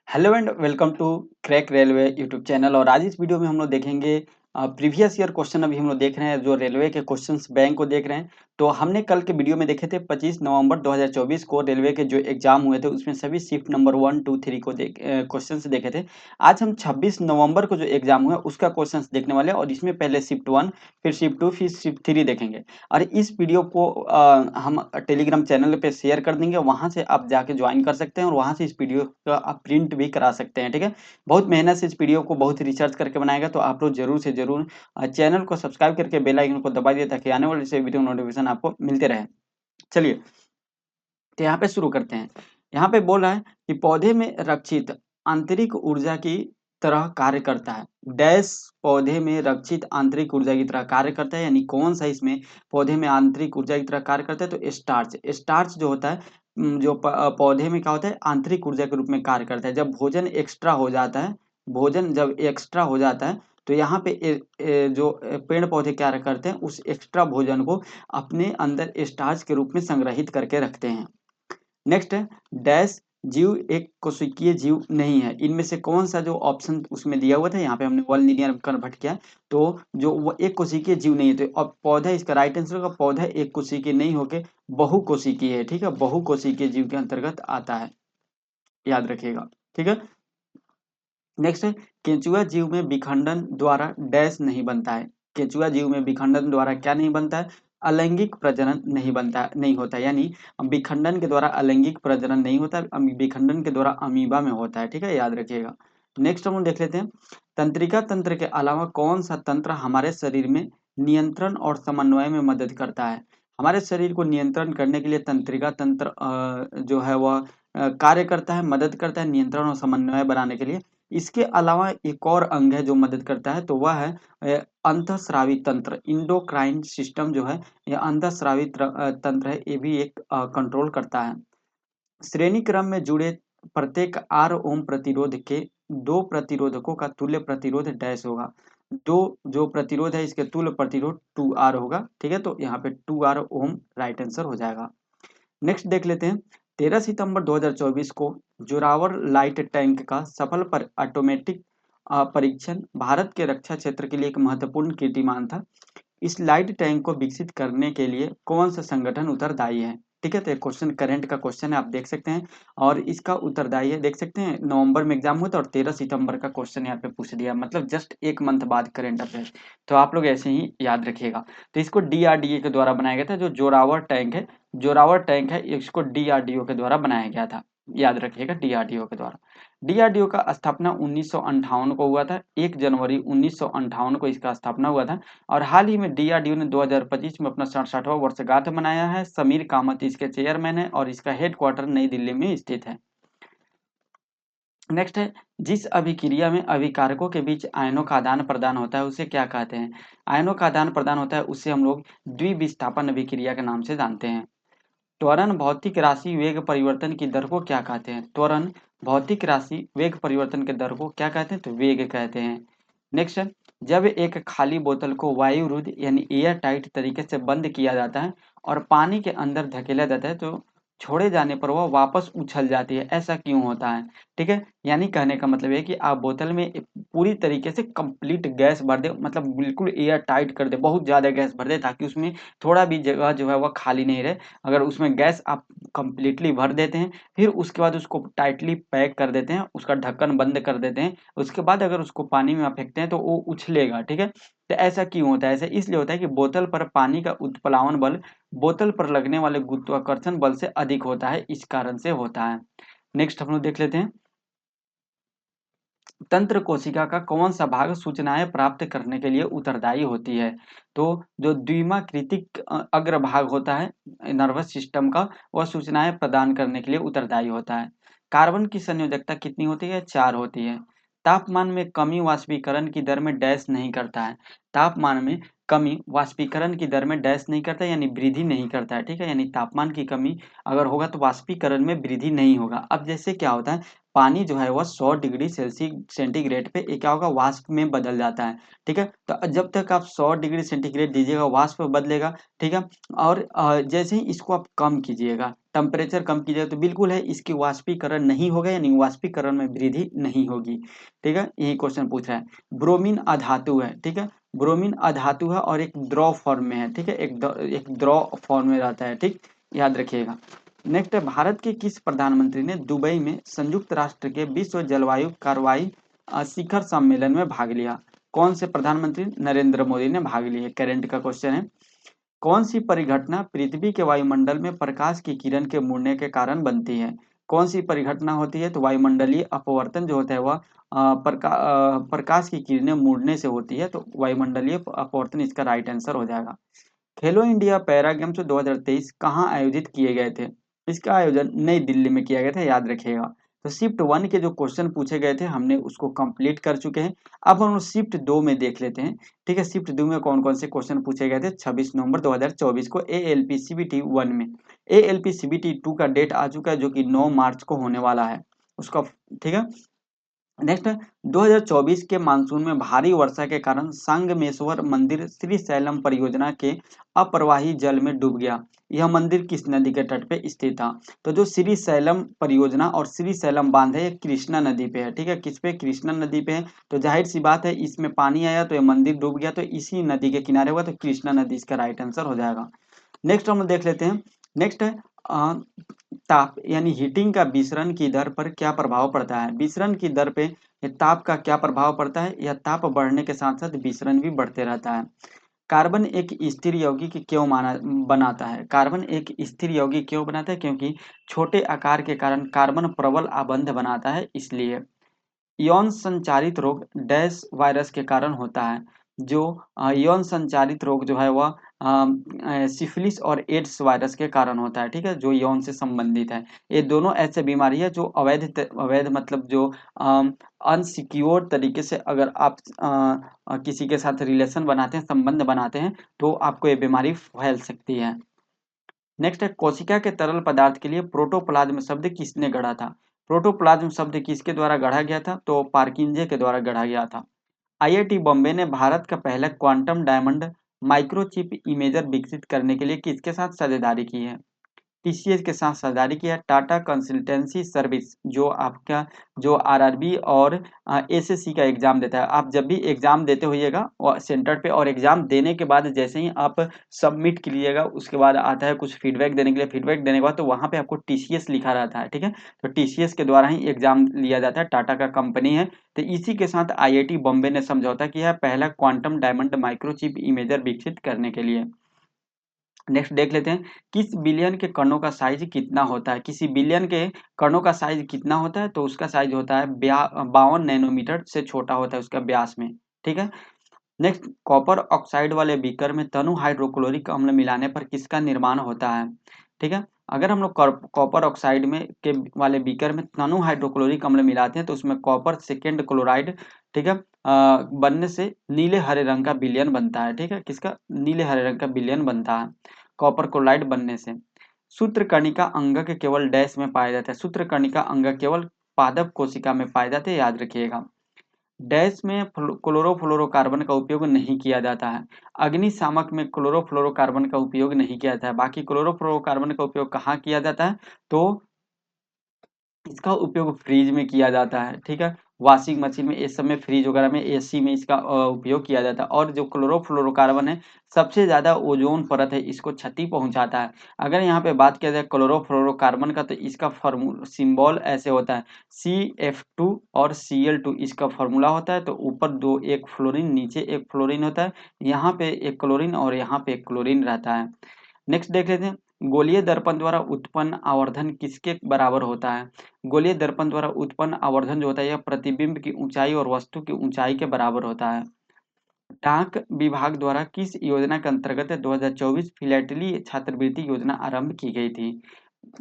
Hello and welcome to Crack Railway YouTube channel. और आज इस वीडियो में हम लोग देखेंगे प्रीवियस ईयर क्वेश्चन। अभी हम लोग देख रहे हैं जो रेलवे के क्वेश्चंस बैंक को देख रहे हैं। तो हमने कल के वीडियो में देखे थे 25 नवंबर 2024 को रेलवे के जो एग्जाम हुए थे उसमें सभी शिफ्ट नंबर 1, 2, 3 को क्वेश्चंस देखे थे। आज हम 26 नवंबर को जो एग्जाम हुआ उसका क्वेश्चंस देखने वाले हैं और इसमें पहले शिफ्ट 1, फिर शिफ्ट 2, फिर शिफ्ट 3 देखेंगे। और इस वीडियो को हम टेलीग्राम चैनल पे शेयर कर देंगे, वहां से आप जाके ज्वाइन कर सकते हैं और वहां से इस वीडियो का आप प्रिंट भी करा सकते हैं। ठीक है, बहुत मेहनत से इस वीडियो को बहुत रिसर्च करके बनाएगा, तो आप लोग जरूर से जरूर चैनल को सब्सक्राइब करके बेल आइकन को दबा दिए ताकि आने वाले से वीडियो नोटिफिकेशन आपको मिलते रहे। चलिए, तो यहाँ पे शुरू करते हैं। यहाँ पे बोल रहा है कि पौधे में रक्षित आंतरिक ऊर्जा की तरह कार्य करता है। डैश पौधे में रक्षित आंतरिक ऊर्जा की तरह कार्य करता है, यानी कौन सा इसमें पौधे में आंतरिक ऊर्जा की तरह कार्य करता है? तो स्टार्च। स्टार्च जो होता है जो पौधे में क्या होता है, आंतरिक ऊर्जा के रूप में कार्य करता है। जब भोजन एक्स्ट्रा हो जाता है, भोजन जब एक्स्ट्रा हो जाता है तो यहाँ पे जो पेड़ पौधे क्या करते हैं, उस एक्स्ट्रा भोजन को अपने अंदर स्टार्च के रूप में संग्रहित करके रखते हैं। नेक्स्ट है डैश जीव एक कोशिकीय जीव नहीं है। इनमें से कौन सा जो ऑप्शन उसमें दिया हुआ था, यहाँ पे हमने वन लीनियर कन्वर्ट किया, तो जो वो एक कोशिकीय जीव नहीं है, तो अब पौधा इसका राइट आंसर होगा। पौधा एक कोशिकीय नहीं होके बहुकोशिकीय है। ठीक है, बहुकोशिकीय जीव के अंतर्गत आता है, याद रखिएगा। ठीक है, नेक्स्ट है केंचुआ जीव में विखंडन द्वारा डैश नहीं बनता है। केंचुआ जीव में विखंडन द्वारा क्या नहीं बनता है? अलैंगिक प्रजनन नहीं बनता, नहीं होता है। यानी विखंडन के द्वारा अलैंगिक प्रजनन नहीं होता, विखंडन के द्वारा अमीबा में होता है। ठीक है, याद रखिएगा। नेक्स्ट हम देख लेते हैं, तंत्रिका तंत्र के अलावा कौन सा तंत्र हमारे शरीर में नियंत्रण और समन्वय में मदद करता है? हमारे शरीर को नियंत्रण करने के लिए तंत्रिका तंत्र जो है वह कार्य करता है, मदद करता है नियंत्रण और समन्वय बनाने के लिए। इसके अलावा एक और अंग है जो मदद करता है, तो वह है अंतःस्रावी तंत्र। इंडोक्राइन सिस्टम जो है, यह अंतःस्रावी तंत्र है, ये भी एक कंट्रोल करता है। श्रेणी क्रम में जुड़े प्रत्येक आर ओम प्रतिरोध के दो प्रतिरोधकों का तुल्य प्रतिरोध डैश होगा। दो जो प्रतिरोध है इसके तुल्य प्रतिरोध 2R होगा। ठीक है, तो यहाँ पे 2R ओम राइट आंसर हो जाएगा। नेक्स्ट देख लेते हैं, 13 सितंबर 2024 को जोरावर लाइट टैंक का सफल पर ऑटोमेटिक परीक्षण भारत के रक्षा क्षेत्र के लिए एक महत्वपूर्ण कीर्तिमान था। इस लाइट टैंक को विकसित करने के लिए कौन सा संगठन उत्तरदायी है? ठीक है, तो क्वेश्चन करंट का क्वेश्चन है, आप देख सकते हैं। और इसका उत्तरदायी है, देख सकते हैं, नवंबर में एग्जाम हुआ था और 13 सितंबर का क्वेश्चन यहाँ पे पूछ दिया, मतलब जस्ट एक मंथ बाद करंट अफेयर। तो आप लोग ऐसे ही याद रखिएगा। तो इसको डीआरडीए के द्वारा बनाया गया था। जो जोरावर टैंक है, जोरावर टैंक है, इसको डीआरडीओ के द्वारा बनाया गया था, याद रखिएगा, डीआरडीओ के द्वारा। डीआरडीओ का स्थापना 1958 को हुआ था। 1 जनवरी 1958 को इसका स्थापना हुआ था। और हाल ही में डीआरडीओ ने 2025 में अपना 67वां वर्षगांठ मनाया है। समीर कामत इसके चेयरमैन है और इसका हेडक्वार्टर नई दिल्ली में स्थित है। नेक्स्ट है, जिस अभिक्रिया में अभिकारकों के बीच आयनों का आदान प्रदान होता है उसे क्या कहते हैं? आयनों का आदान प्रदान होता है उसे हम लोग द्विविस्थापन अभिक्रिया के नाम से जानते हैं। त्वरण भौतिक राशि वेग परिवर्तन की दर को क्या कहते हैं? त्वरण भौतिक राशि वेग परिवर्तन के दर को क्या कहते हैं? तो वेग कहते हैं। नेक्स्ट है, जब एक खाली बोतल को वायुरुद्ध यानी एयर टाइट तरीके से बंद किया जाता है और पानी के अंदर धकेला जाता है तो छोड़े जाने पर वह वापस उछल जाती है, ऐसा क्यों होता है? ठीक है, यानी कहने का मतलब है कि आप बोतल में पूरी तरीके से कंप्लीट गैस भर दे, मतलब बिल्कुल एयर टाइट कर दे, बहुत ज़्यादा गैस भर दे ताकि उसमें थोड़ा भी जगह जो है वह खाली नहीं रहे। अगर उसमें गैस आप कंप्लीटली भर देते हैं, फिर उसके बाद उसको टाइटली पैक कर देते हैं, उसका ढक्कन बंद कर देते हैं, उसके बाद अगर उसको पानी में आप फेंकते हैं तो वो उछलेगा। ठीक है, तो ऐसा क्यों होता है? ऐसा इसलिए होता है कि बोतल पर पानी का उत्प्लावन बल बोतल पर लगने वाले गुरुत्वाकर्षण बल से अधिक होता है, इस कारण से होता है। नेक्स्ट हम लोग देख लेते हैं, तंत्र कोशिका का कौन सा भाग सूचनाएं प्राप्त करने के लिए उत्तरदायी होती है? तो जो द्विमाकृतिक अग्रभाग होता है नर्वस सिस्टम का, वह सूचनाएं प्रदान करने के लिए उत्तरदायी होता है। कार्बन की संयोजकता कितनी होती है? 4 होती है। तापमान में कमी वाष्पीकरण की दर में डैश नहीं करता है। तापमान में कमी वाष्पीकरण की दर में डैश नहीं करता है, यानी वृद्धि नहीं करता है। ठीक है, यानी तापमान की कमी अगर होगा तो वाष्पीकरण में वृद्धि नहीं होगा। अब जैसे क्या होता है, पानी जो है वह 100 डिग्री सेंटीग्रेड पे क्या होगा, वाष्प में बदल जाता है। ठीक है, तो जब तक आप 100 डिग्री सेंटीग्रेड दीजिएगा वाष्प बदलेगा। ठीक है, और जैसे ही इसको आप कम कीजिएगा, टेम्परेचर कम की जाए तो बिल्कुल है, इसकी वाष्पीकरण नहीं होगा, यानी वाष्पीकरण में वृद्धि नहीं होगी। ठीक है, यही क्वेश्चन पूछ रहा है। ब्रोमीन अधातु है, ठीक है, ब्रोमीन अधातु है और एक द्रव फॉर्म में है, ठीक है, एक द्रव फॉर्म में रहता है, ठीक, याद रखिएगा। नेक्स्ट है, भारत के किस प्रधानमंत्री ने दुबई में संयुक्त राष्ट्र के विश्व जलवायु कार्रवाई शिखर सम्मेलन में भाग लिया? कौन से प्रधानमंत्री? नरेंद्र मोदी ने भाग लिया। करंट का क्वेश्चन है। कौन सी परिघटना पृथ्वी के वायुमंडल में प्रकाश की किरण के मुड़ने के कारण बनती है? कौन सी परिघटना होती है? तो वायुमंडलीय अपवर्तन जो होता है वह प्रकाश की किरणें मुड़ने से होती है, तो वायुमंडलीय अपवर्तन इसका राइट आंसर हो जाएगा। खेलो इंडिया पैरा गेम्स 2023 कहाँ आयोजित किए गए थे? इसका आयोजन नई दिल्ली में किया गया था, याद रखिएगा। तो शिफ्ट 1 के जो क्वेश्चन पूछे गए थे हमने उसको कंप्लीट कर चुके हैं। अब हम शिफ्ट 2 में देख लेते हैं। ठीक है, शिफ्ट 2 में कौन कौन से क्वेश्चन पूछे गए थे 26 नवंबर 2024 को ALP CBT 1 में। ALP CBT 2 का डेट आ चुका है जो कि 9 मार्च को होने वाला है उसका। ठीक है, नेक्स्ट 2024 के मानसून में भारी वर्षा के कारण संगमेश्वर मंदिर श्रीशैलम परियोजना के अप्रवाही जल में डूब गया। यह मंदिर किस नदी के तट पे स्थित था? तो जो श्रीशैलम परियोजना और श्रीशैलम बांध है ये कृष्णा नदी पे है। ठीक है, किस पे? कृष्णा नदी पे है। तो जाहिर सी बात है इसमें पानी आया तो ये मंदिर डूब गया, तो इसी नदी के किनारे हुआ, तो कृष्णा नदी इसका राइट आंसर हो जाएगा। नेक्स्ट हम देख लेते हैं। नेक्स्ट है ताप यानी हीटिंग का विसरण की दर पर क्या प्रभाव पड़ता है? विसरण की दर पे ये ताप का क्या प्रभाव पड़ता है? यह ताप बढ़ने के साथ साथ विसरण भी बढ़ते रहता है। कार्बन एक स्थिर यौगिक क्यों माना बनाता है? कार्बन एक स्थिर यौगिक क्यों बनाता है? क्योंकि छोटे आकार के कारण कार्बन प्रबल आबंध बनाता है, इसलिए। यौन संचारित रोग डैश वायरस के कारण होता है? जो यौन संचारित रोग जो है वह सिफिलिस और एड्स वायरस के कारण होता है। ठीक है, जो यौन से संबंधित है। ये दोनों ऐसे बीमारी है जो अवैध मतलब जो अनसिक्योर तरीके से अगर आप किसी के साथ रिलेशन बनाते हैं, संबंध बनाते हैं, तो आपको ये बीमारी फैल सकती है। नेक्स्ट है, कोशिका के तरल पदार्थ के लिए प्रोटोप्लाज्म शब्द किसने गढ़ा था? प्रोटोप्लाज्म शब्द किसके द्वारा गढ़ा गया था? तो पार्किंजे के द्वारा गढ़ा गया था। आईआईटी बॉम्बे ने भारत का पहला क्वांटम डायमंड माइक्रोचिप इमेजर विकसित करने के लिए किसके साथ साझेदारी की है? टीसीएस के साथ साझेदारी किया। टाटा कंसल्टेंसी सर्विस जो आपका जो आरआरबी और एसएससी का एग्जाम देता है, आप जब भी एग्जाम देते होइएगा सेंटर पे, और एग्जाम देने के बाद जैसे ही आप सबमिट कीजिएगा उसके बाद आता है कुछ फीडबैक देने के लिए। फीडबैक देने के बाद तो वहाँ पे आपको टीसीएस लिखा रहता है। ठीक है, तो टीसीएस के द्वारा ही एग्जाम लिया जाता है, टाटा का कंपनी है। तो इसी के साथ आईआईटी बॉम्बे ने समझौता किया है पहला क्वांटम डायमंड माइक्रोचिप इमेजर विकसित करने के लिए। नेक्स्ट देख लेते हैं, किस बिलियन के कणों का साइज कितना होता है? किसी बिलियन के कणों का साइज कितना होता है? तो उसका साइज होता है 52 नैनोमीटर से छोटा होता है उसका व्यास में। ठीक है, नेक्स्ट, कॉपर ऑक्साइड वाले बीकर में तनु हाइड्रोक्लोरिक अम्ल मिलाने पर किसका निर्माण होता है? ठीक है, अगर हम लोग कॉपर ऑक्साइड में के वाले बीकर में तनु हाइड्रोक्लोरिक अम्ल मिलाते हैं तो उसमें कॉपर सेकेंड क्लोराइड, ठीक है, बनने से नीले हरे रंग का विलयन बनता है। ठीक है, किसका? नीले हरे रंग का विलयन बनता है कॉपर क्लोराइड बनने से। सूत्रकर्णिका अंगक केवल डैश में पाया जाता है? सूत्रकर्णिका अंगक केवल पादप कोशिका में पाए जाते हैं, याद रखिएगा। डैश में क्लोरोफ्लोरोकार्बन का उपयोग नहीं किया जाता है। अग्निशामक में क्लोरोफ्लोरोकार्बन का उपयोग नहीं किया जाता है। बाकी क्लोरोफ्लोरोकार्बन का उपयोग कहाँ किया जाता है? तो इसका उपयोग फ्रिज में किया जाता है। ठीक है, वॉशिंग मशीन में, इस समय फ्रिज वगैरह में, एसी में इसका उपयोग किया जाता है। और जो क्लोरोफ्लोरोकार्बन है सबसे ज्यादा ओजोन परत है इसको क्षति पहुंचाता है। अगर यहाँ पे बात किया जाए क्लोरोफ्लोरोकार्बन का तो इसका फॉर्मूला सिंबल ऐसे होता है CF2 और Cl2 इसका फॉर्मूला होता है। तो ऊपर दो एक फ्लोरीन, नीचे एक फ्लोरीन होता है। यहाँ पे एक क्लोरीन और यहाँ पे एक क्लोरीन रहता है। नेक्स्ट देख लेते हैं, गोलीय दर्पण द्वारा उत्पन्न आवर्धन किसके बराबर होता है? गोलीय दर्पण द्वारा उत्पन्न आवर्धन जो होता है यह प्रतिबिंब की ऊंचाई और वस्तु की ऊंचाई के बराबर होता है। डाक विभाग द्वारा किस योजना के अंतर्गत 2024 फिलैटली छात्रवृत्ति योजना आरंभ की गई थी?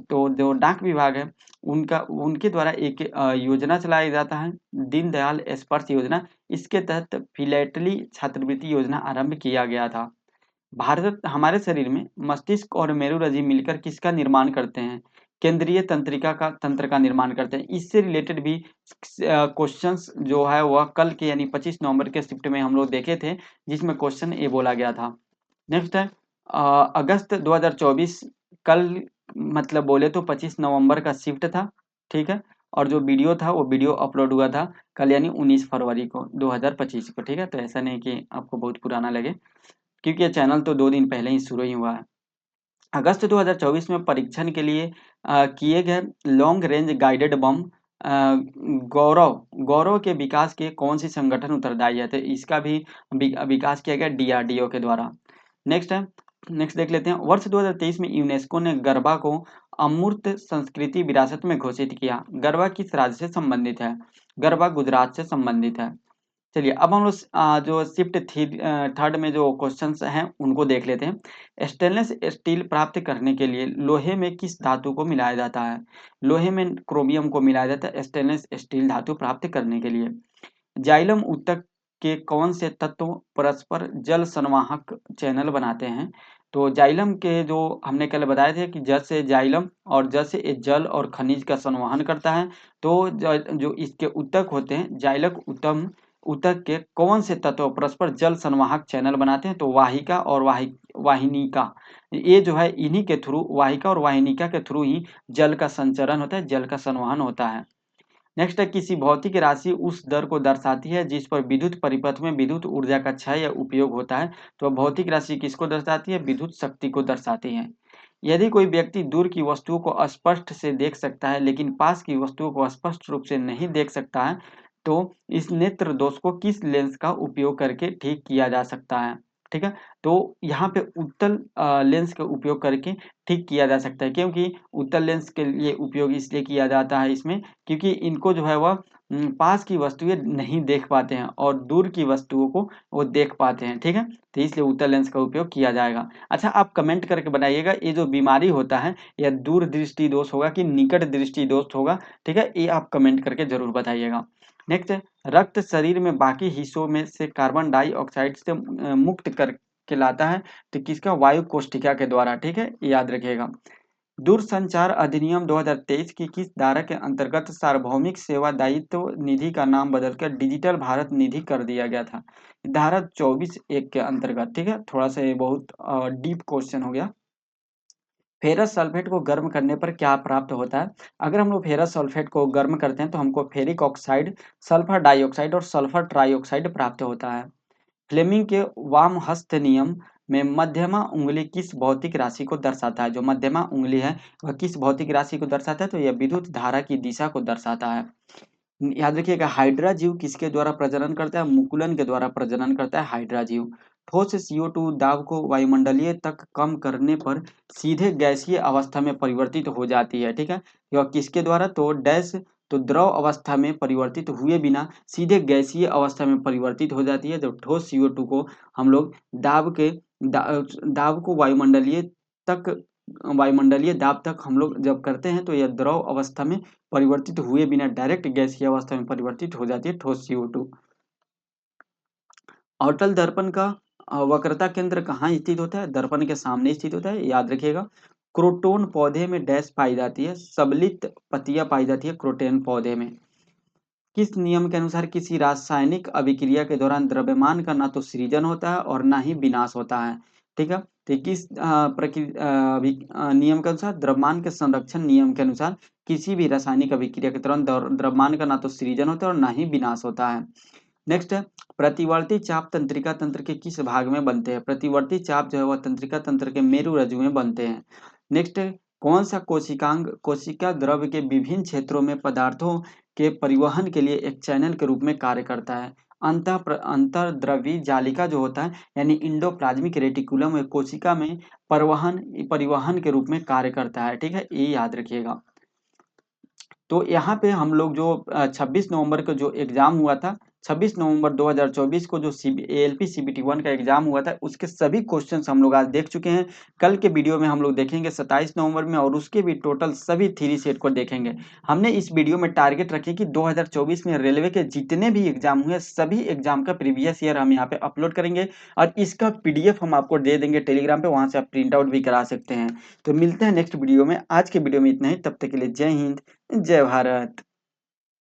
तो जो डाक विभाग है उनका उनके द्वारा एक योजना चलाया जाता है दीनदयाल स्पर्श योजना। इसके तहत फिलैटली छात्रवृत्ति योजना आरंभ किया गया था। भारत हमारे शरीर में मस्तिष्क और मेरुरज्जु मिलकर किसका निर्माण करते हैं? केंद्रीय तंत्रिका का तंत्र का निर्माण करते हैं। इससे रिलेटेड भी क्वेश्चंस जो है वह कल के यानी 25 नवंबर के शिफ्ट में हम लोग देखे थे जिसमें क्वेश्चन ये बोला गया था। नेक्स्ट है अगस्त 2024 कल मतलब बोले तो 25 नवंबर का शिफ्ट था, ठीक है। और जो वीडियो था वो वीडियो अपलोड हुआ था कल यानी 19 फरवरी को 2025 को, ठीक है। तो ऐसा नहीं कि आपको बहुत पुराना लगे, क्योंकि ये चैनल तो 2 दिन पहले ही शुरू ही हुआ है। अगस्त 2024 में परीक्षण के लिए किए गए लॉन्ग रेंज गाइडेड बम गौरव गौरव के विकास के कौन सी संगठन उत्तरदायी है? तो इसका भी विकास किया गया डीआरडीओ के द्वारा। नेक्स्ट है, नेक्स्ट देख लेते हैं। वर्ष 2023 में यूनेस्को ने गरबा को अमूर्त संस्कृति विरासत में घोषित किया। गरबा किस राज्य से संबंधित है? गरबा गुजरात से संबंधित है। चलिए अब हम लोग जो शिफ्ट थर्ड में जो क्वेश्चंस हैं उनको देख लेते हैं। स्टेनलेस स्टील प्राप्त करने के लिए लोहे में किस धातु को मिलाया जाता है? लोहे में क्रोमियम को मिलाया जाता है स्टेनलेस स्टील धातु प्राप्त करने के लिए। जाइलम ऊतक के कौन से तत्व परस्पर जल संवाहक चैनल बनाते हैं? तो जाइलम के जो हमने कल बताए थे कि जल से जाइलम और जल से ये जल और खनिज का संवहन करता है। तो जो इसके ऊतक होते हैं जाइलक उत्तम ऊतक के कौन से तत्व परस्पर जल संवाहक चैनल बनाते हैं? तो वाहिका और वाहिनिका। ये जो है इन्हीं के थ्रू, वाहिका और वाहिनिका के थ्रू ही जल का संचरण होता है, जल का संवहन होता है। नेक्स्ट है, किसी भौतिक राशि उस दर को दर्शाती है जिस पर विद्युत परिपथ में विद्युत ऊर्जा का क्षय या उपयोग होता है। तो भौतिक राशि किसको दर्शाती है? विद्युत शक्ति को दर्शाती है। यदि कोई व्यक्ति दूर की वस्तुओं को स्पष्ट से देख सकता है लेकिन पास की वस्तुओं को स्पष्ट रूप से नहीं देख सकता है, तो इस नेत्र दोष को किस लेंस का उपयोग करके ठीक किया जा सकता है? ठीक है। तो यहाँ पे उत्तल लेंस का उपयोग करके ठीक किया जा सकता है, क्योंकि उत्तल लेंस के लिए उपयोग इसलिए किया जाता है इसमें, क्योंकि इनको जो है वह पास की वस्तुएं नहीं देख पाते हैं और दूर की वस्तुओं को वो देख पाते हैं, ठीक है। तो इसलिए उत्तल लेंस का उपयोग किया जाएगा। अच्छा, आप कमेंट करके बनाइएगा ये जो बीमारी होता है यह दूर दृष्टि दोष होगा कि निकट दृष्टि दोष होगा, ठीक है। ये आप कमेंट करके जरूर बताइएगा। नेक्स्ट है, रक्त शरीर में बाकी हिस्सों में से कार्बन डाइऑक्साइड से मुक्त करके लाता है। तो किसका? वायु कोष्ठिका के द्वारा, ठीक है, याद रखिएगा। दूरसंचार अधिनियम 2023 की किस धारा के अंतर्गत सार्वभौमिक सेवा दायित्व निधि का नाम बदलकर डिजिटल भारत निधि कर दिया गया था? धारा 24(1) के अंतर्गत, ठीक है। थोड़ा सा ये बहुत डीप क्वेश्चन हो गया। फेरस सल्फेट को गर्म करने पर क्या प्राप्त होता है? अगर हम लोग फेरस सल्फेट को गर्म करते हैं तो हमको फेरिक ऑक्साइड, सल्फर डाइऑक्साइड और सल्फर ट्राइऑक्साइड प्राप्त होता है। फ्लेमिंग के वामहस्त नियम में मध्यमा उंगली किस भौतिक राशि को दर्शाता है? जो मध्यमा उंगली है वह किस भौतिक राशि को दर्शाता है? तो यह विद्युत धारा की दिशा को दर्शाता है। याद रखिएगा, हाइड्रा जीव किसके द्वारा प्रजनन करता है? मुकुलन के द्वारा प्रजनन करता है हाइड्रा जीव। ठोस CO2 दाब को वायुमंडलीय तक कम करने पर सीधे गैसीय अवस्था में परिवर्तित हो जाती है, ठीक है। यह किसके द्वारा? तो डैश, तो द्रव अवस्था में परिवर्तित हुए बिना सीधे गैसीय अवस्था में परिवर्तित हो जाती है। जब ठोस CO2 को हम लोग दाब को वायुमंडलीय दाब तक हम लोग जब करते हैं तो यह द्रव अवस्था में परिवर्तित हुए बिना डायरेक्ट गैसीय अवस्था में परिवर्तित हो जाती है ठोस CO2। अवतल दर्पण का वक्रता केंद्र कहाँ स्थित होता है? दर्पण के सामने स्थित होता है, याद रखिएगा। क्रोटोन पौधे में डैश पाई जाती है? सबलित पत्तियां पाई जाती है क्रोटोन पौधे में। किस नियम के अनुसार किसी रासायनिक अभिक्रिया के दौरान द्रव्यमान का ना तो सृजन होता है और ना ही विनाश होता है? ठीक है। तो किस नियम के अनुसार? द्रव्यमान के संरक्षण नियम के अनुसार किसी भी रासायनिक अभिक्रिया के दौरान द्रव्यमान का ना तो सृजन होता है और ना ही विनाश होता है। नेक्स्ट है, प्रतिवर्ती चाप तंत्रिका तंत्र के किस भाग में बनते हैं? प्रतिवर्ती चाप जो है वह तंत्रिका तंत्र के मेरु रज्जु में बनते हैं। नेक्स्ट है, कौन सा कोशिकांग कोशिका द्रव्य के विभिन्न क्षेत्रों में पदार्थों के परिवहन के लिए एक चैनल के रूप में कार्य करता है? अंतर्द्रवी जालिका जो होता है यानी इंडोप्लाज्मिक रेटिकुलम कोशिका में परिवहन परिवहन के रूप में कार्य करता है, ठीक है, ये याद रखिएगा। तो यहाँ पे हम लोग जो 26 नवंबर को जो एग्जाम हुआ था, 26 नवंबर 2024 को जो ALP CBT 1 का एग्जाम हुआ था उसके सभी क्वेश्चंस हम लोग आज देख चुके हैं। कल के वीडियो में हम लोग देखेंगे 27 नवंबर में और उसके भी टोटल सभी थ्री सेट को देखेंगे। हमने इस वीडियो में टारगेट रखे कि 2024 में रेलवे के जितने भी एग्जाम हुए सभी एग्जाम का प्रीवियस ईयर हम यहाँ पे अपलोड करेंगे और इसका PDF हम आपको दे देंगे टेलीग्राम पे, वहां से आप प्रिंट आउट भी करा सकते हैं। तो मिलते हैं नेक्स्ट वीडियो में। आज के वीडियो में इतना ही, तब तक के लिए जय हिंद, जय भारत।